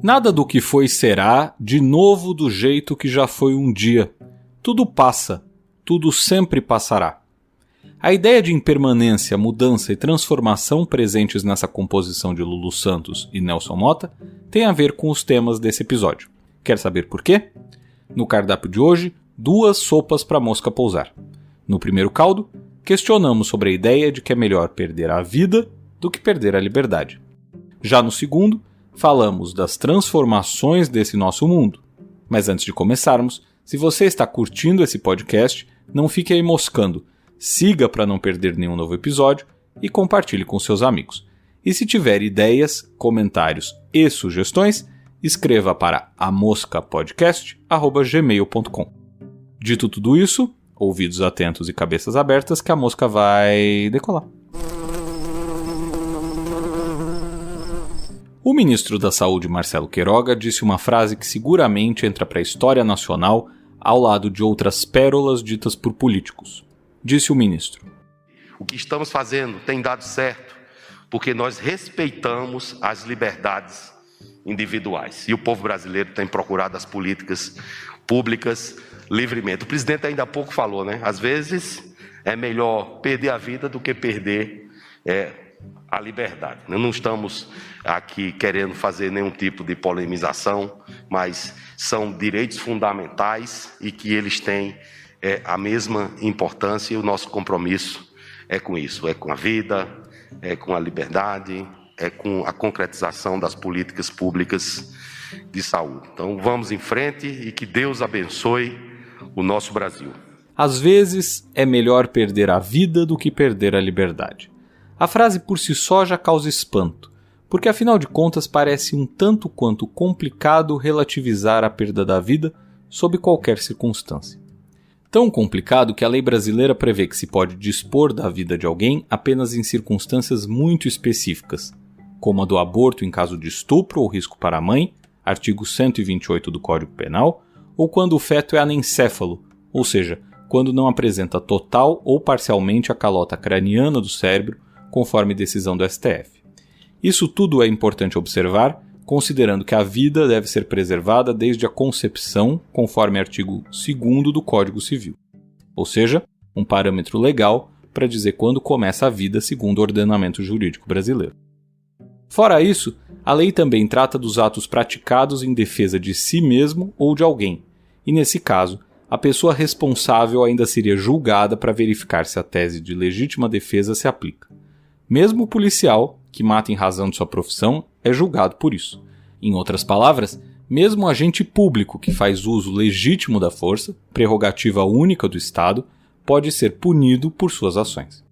Nada do que foi será de novo do jeito que já foi um dia. Tudo passa, tudo sempre passará. A ideia de impermanência, mudança e transformação presentes nessa composição de Lulu Santos e Nelson Motta tem a ver com os temas desse episódio. Quer saber por quê? No cardápio de hoje, 2 sopas para mosca pousar. No primeiro caldo, questionamos sobre a ideia de que é melhor perder a vida do que perder a liberdade. Já no segundo, falamos das transformações desse nosso mundo. Mas antes de começarmos, se você está curtindo esse podcast, não fique aí moscando. Siga para não perder nenhum novo episódio e compartilhe com seus amigos. E se tiver ideias, comentários e sugestões, escreva para amoscapodcast@gmail.com. Dito tudo isso, ouvidos atentos e cabeças abertas que a mosca vai decolar. O ministro da Saúde, Marcelo Queiroga, disse uma frase que seguramente entra para a história nacional ao lado de outras pérolas ditas por políticos. Disse o ministro: o que estamos fazendo tem dado certo, porque nós respeitamos as liberdades individuais. E o povo brasileiro tem procurado as políticas públicas livremente. O presidente ainda há pouco falou, né? Às vezes é melhor perder a vida do que perder a liberdade. Não estamos aqui querendo fazer nenhum tipo de polemização, mas são direitos fundamentais e que eles têm a mesma importância, e o nosso compromisso é com isso, é com a vida, é com a liberdade, é com a concretização das políticas públicas de saúde. Então vamos em frente e que Deus abençoe o nosso Brasil. Às vezes é melhor perder a vida do que perder a liberdade. A frase por si só já causa espanto, porque afinal de contas parece um tanto quanto complicado relativizar a perda da vida sob qualquer circunstância. Tão complicado que a lei brasileira prevê que se pode dispor da vida de alguém apenas em circunstâncias muito específicas, como a do aborto em caso de estupro ou risco para a mãe, artigo 128 do Código Penal, ou quando o feto é anencéfalo, ou seja, quando não apresenta total ou parcialmente a calota craniana do cérebro, conforme decisão do STF. Isso tudo é importante observar, considerando que a vida deve ser preservada desde a concepção, conforme artigo 2º do Código Civil. Ou seja, um parâmetro legal para dizer quando começa a vida segundo o ordenamento jurídico brasileiro. Fora isso, a lei também trata dos atos praticados em defesa de si mesmo ou de alguém, e nesse caso, a pessoa responsável ainda seria julgada para verificar se a tese de legítima defesa se aplica. Mesmo o policial, que mata em razão de sua profissão, é julgado por isso. Em outras palavras, mesmo o agente público que faz uso legítimo da força, prerrogativa única do Estado, pode ser punido por suas ações.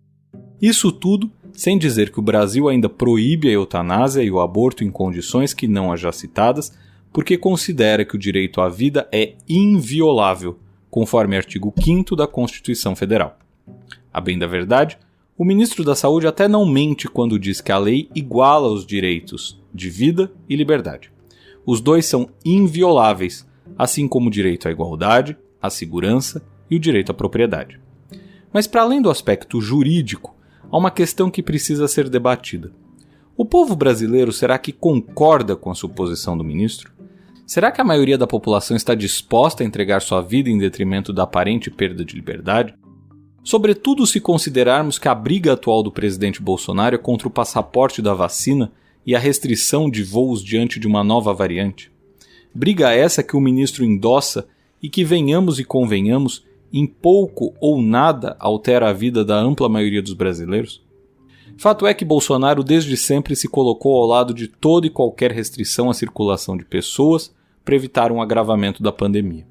Isso tudo sem dizer que o Brasil ainda proíbe a eutanásia e o aborto em condições que não as já citadas, porque considera que o direito à vida é inviolável, conforme artigo 5º da Constituição Federal. A bem da verdade, o ministro da Saúde até não mente quando diz que a lei iguala os direitos de vida e liberdade. Os dois são invioláveis, assim como o direito à igualdade, à segurança e o direito à propriedade. Mas para além do aspecto jurídico, há uma questão que precisa ser debatida. O povo brasileiro será que concorda com a suposição do ministro? Será que a maioria da população está disposta a entregar sua vida em detrimento da aparente perda de liberdade? Sobretudo se considerarmos que a briga atual do presidente Bolsonaro é contra o passaporte da vacina e a restrição de voos diante de uma nova variante. Briga essa que o ministro endossa e que, venhamos e convenhamos, em pouco ou nada altera a vida da ampla maioria dos brasileiros. Fato é que Bolsonaro desde sempre se colocou ao lado de toda e qualquer restrição à circulação de pessoas para evitar um agravamento da pandemia.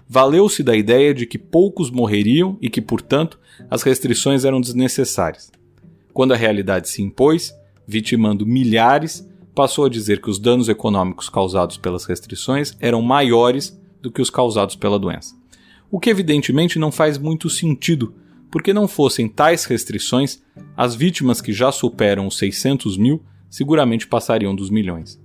Valeu-se da ideia de que poucos morreriam e que, portanto, as restrições eram desnecessárias. Quando a realidade se impôs, vitimando milhares, passou a dizer que os danos econômicos causados pelas restrições eram maiores do que os causados pela doença. O que evidentemente não faz muito sentido, porque não fossem tais restrições, as vítimas que já superam os 600 mil seguramente passariam dos milhões.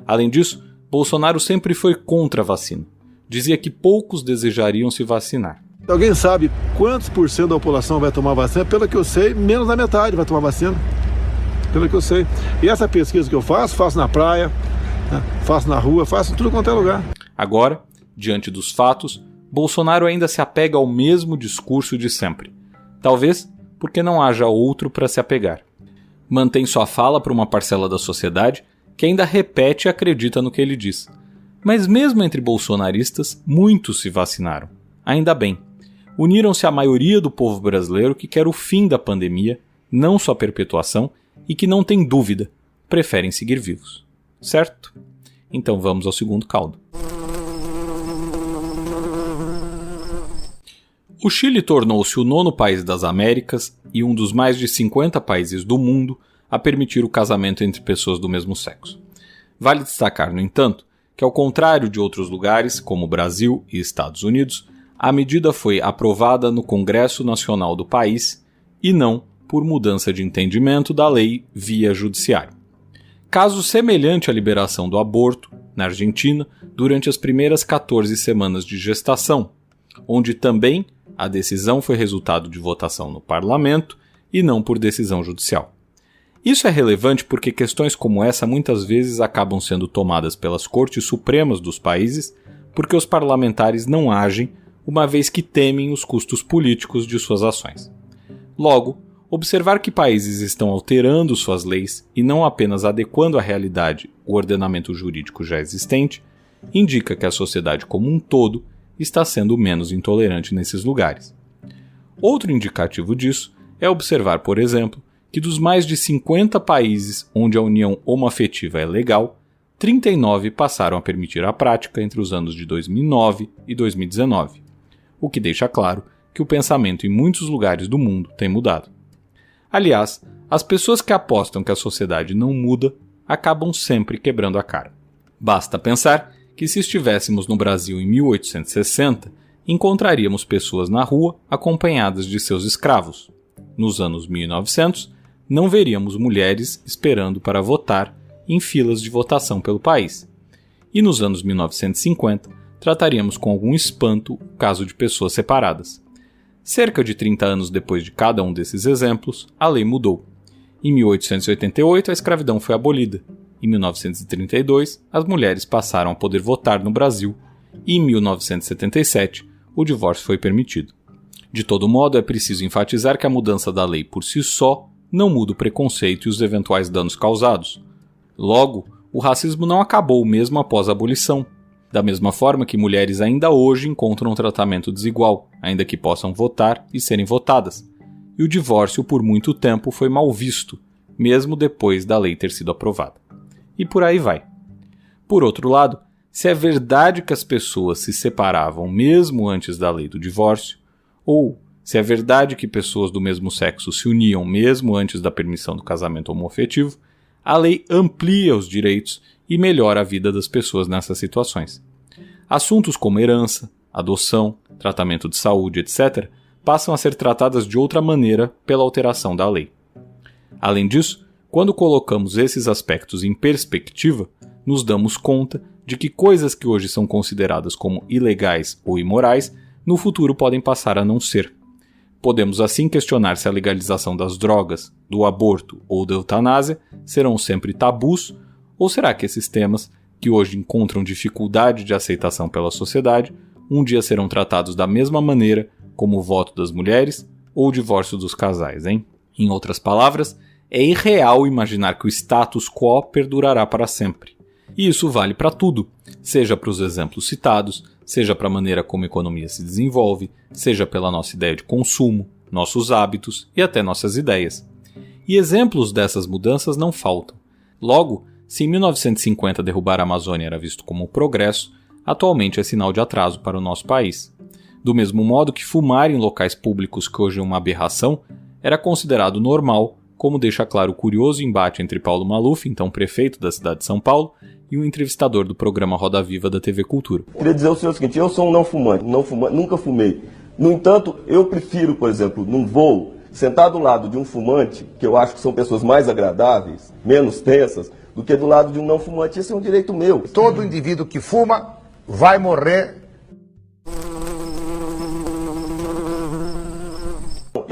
Além disso, Bolsonaro sempre foi contra a vacina. Dizia que poucos desejariam se vacinar. Alguém sabe quantos por cento da população vai tomar vacina? Pelo que eu sei, menos da metade vai tomar vacina. Pelo que eu sei. E essa pesquisa que eu faço na praia, Faço na rua, faço em tudo quanto é lugar. Agora, diante dos fatos, Bolsonaro ainda se apega ao mesmo discurso de sempre. Talvez porque não haja outro para se apegar. Mantém sua fala para uma parcela da sociedade que ainda repete e acredita no que ele diz. Mas mesmo entre bolsonaristas, muitos se vacinaram. Ainda bem. Uniram-se à maioria do povo brasileiro que quer o fim da pandemia, não sua perpetuação, e que não tem dúvida, preferem seguir vivos. Certo? Então vamos ao segundo caldo. O Chile tornou-se o 9º país das Américas e um dos mais de 50 países do mundo a permitir o casamento entre pessoas do mesmo sexo. Vale destacar, no entanto, que ao contrário de outros lugares, como Brasil e Estados Unidos, a medida foi aprovada no Congresso Nacional do país e não por mudança de entendimento da lei via judiciário. Caso semelhante à liberação do aborto, na Argentina, durante as primeiras 14 semanas de gestação, onde também a decisão foi resultado de votação no parlamento e não por decisão judicial. Isso é relevante porque questões como essa muitas vezes acabam sendo tomadas pelas cortes supremas dos países porque os parlamentares não agem, uma vez que temem os custos políticos de suas ações. Logo, observar que países estão alterando suas leis e não apenas adequando à realidade o ordenamento jurídico já existente, indica que a sociedade como um todo está sendo menos intolerante nesses lugares. Outro indicativo disso é observar, por exemplo, que dos mais de 50 países onde a união homoafetiva é legal, 39 passaram a permitir a prática entre os anos de 2009 e 2019, o que deixa claro que o pensamento em muitos lugares do mundo tem mudado. Aliás, as pessoas que apostam que a sociedade não muda acabam sempre quebrando a cara. Basta pensar que se estivéssemos no Brasil em 1860, encontraríamos pessoas na rua acompanhadas de seus escravos. Nos anos 1900, não veríamos mulheres esperando para votar em filas de votação pelo país. E nos anos 1950, trataríamos com algum espanto o caso de pessoas separadas. Cerca de 30 anos depois de cada um desses exemplos, a lei mudou. Em 1888, a escravidão foi abolida. Em 1932, as mulheres passaram a poder votar no Brasil e em 1977, o divórcio foi permitido. De todo modo, é preciso enfatizar que a mudança da lei por si só não muda o preconceito e os eventuais danos causados. Logo, o racismo não acabou mesmo após a abolição, da mesma forma que mulheres ainda hoje encontram um tratamento desigual, ainda que possam votar e serem votadas. E o divórcio por muito tempo foi mal visto, mesmo depois da lei ter sido aprovada. E por aí vai. Por outro lado, se é verdade que as pessoas se separavam mesmo antes da lei do divórcio, ou se é verdade que pessoas do mesmo sexo se uniam mesmo antes da permissão do casamento homoafetivo, a lei amplia os direitos e melhora a vida das pessoas nessas situações. Assuntos como herança, adoção, tratamento de saúde, etc., passam a ser tratadas de outra maneira pela alteração da lei. Além disso, quando colocamos esses aspectos em perspectiva, nos damos conta de que coisas que hoje são consideradas como ilegais ou imorais, no futuro podem passar a não ser. Podemos assim questionar se a legalização das drogas, do aborto ou da eutanásia serão sempre tabus, ou será que esses temas, que hoje encontram dificuldade de aceitação pela sociedade, um dia serão tratados da mesma maneira como o voto das mulheres ou o divórcio dos casais, hein? Em outras palavras, é irreal imaginar que o status quo perdurará para sempre. E isso vale para tudo, seja para os exemplos citados, seja para a maneira como a economia se desenvolve, seja pela nossa ideia de consumo, nossos hábitos e até nossas ideias. E exemplos dessas mudanças não faltam. Logo, se em 1950 derrubar a Amazônia era visto como um progresso, atualmente é sinal de atraso para o nosso país. Do mesmo modo que fumar em locais públicos, que hoje é uma aberração, era considerado normal, como deixa claro o curioso embate entre Paulo Maluf, então prefeito da cidade de São Paulo, e um entrevistador do programa Roda Viva da TV Cultura. Queria dizer ao senhor o seguinte, eu sou um não fumante, nunca fumei. No entanto, eu prefiro, por exemplo, num voo, sentar do lado de um fumante, que eu acho que são pessoas mais agradáveis, menos tensas, do que do lado de um não fumante. Esse é um direito meu. Todo indivíduo que fuma vai morrer.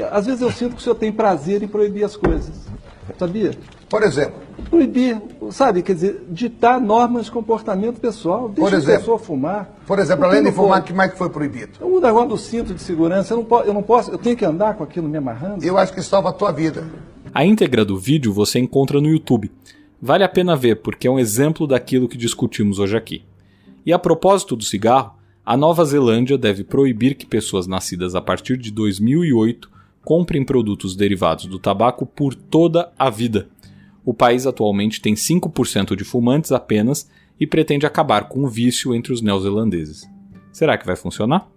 Às vezes eu sinto que o senhor tem prazer em proibir as coisas, sabia? Por exemplo? Proibir sabe, quer dizer, ditar normas de comportamento pessoal. Deixa a pessoa fumar. Por exemplo, além de fumar, o que mais que foi proibido? O negócio do cinto de segurança, eu tenho que andar com aquilo me amarrando? Eu acho que salva a tua vida. A íntegra do vídeo você encontra no YouTube. Vale a pena ver porque é um exemplo daquilo que discutimos hoje aqui. E a propósito do cigarro, a Nova Zelândia deve proibir que pessoas nascidas a partir de 2008 comprem produtos derivados do tabaco por toda a vida. O país atualmente tem 5% de fumantes apenas e pretende acabar com o vício entre os neozelandeses. Será que vai funcionar?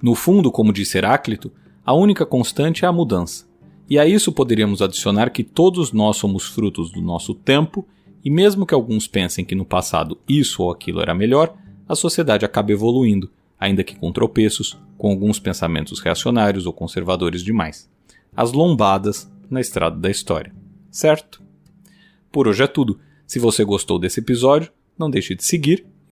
No fundo, como disse Heráclito, a única constante é a mudança. E a isso poderíamos adicionar que todos nós somos frutos do nosso tempo e mesmo que alguns pensem que no passado isso ou aquilo era melhor, a sociedade acaba evoluindo, ainda que com tropeços, com alguns pensamentos reacionários ou conservadores demais. As lombadas na estrada da história. Certo? Por hoje é tudo. Se você gostou desse episódio, não deixe de seguir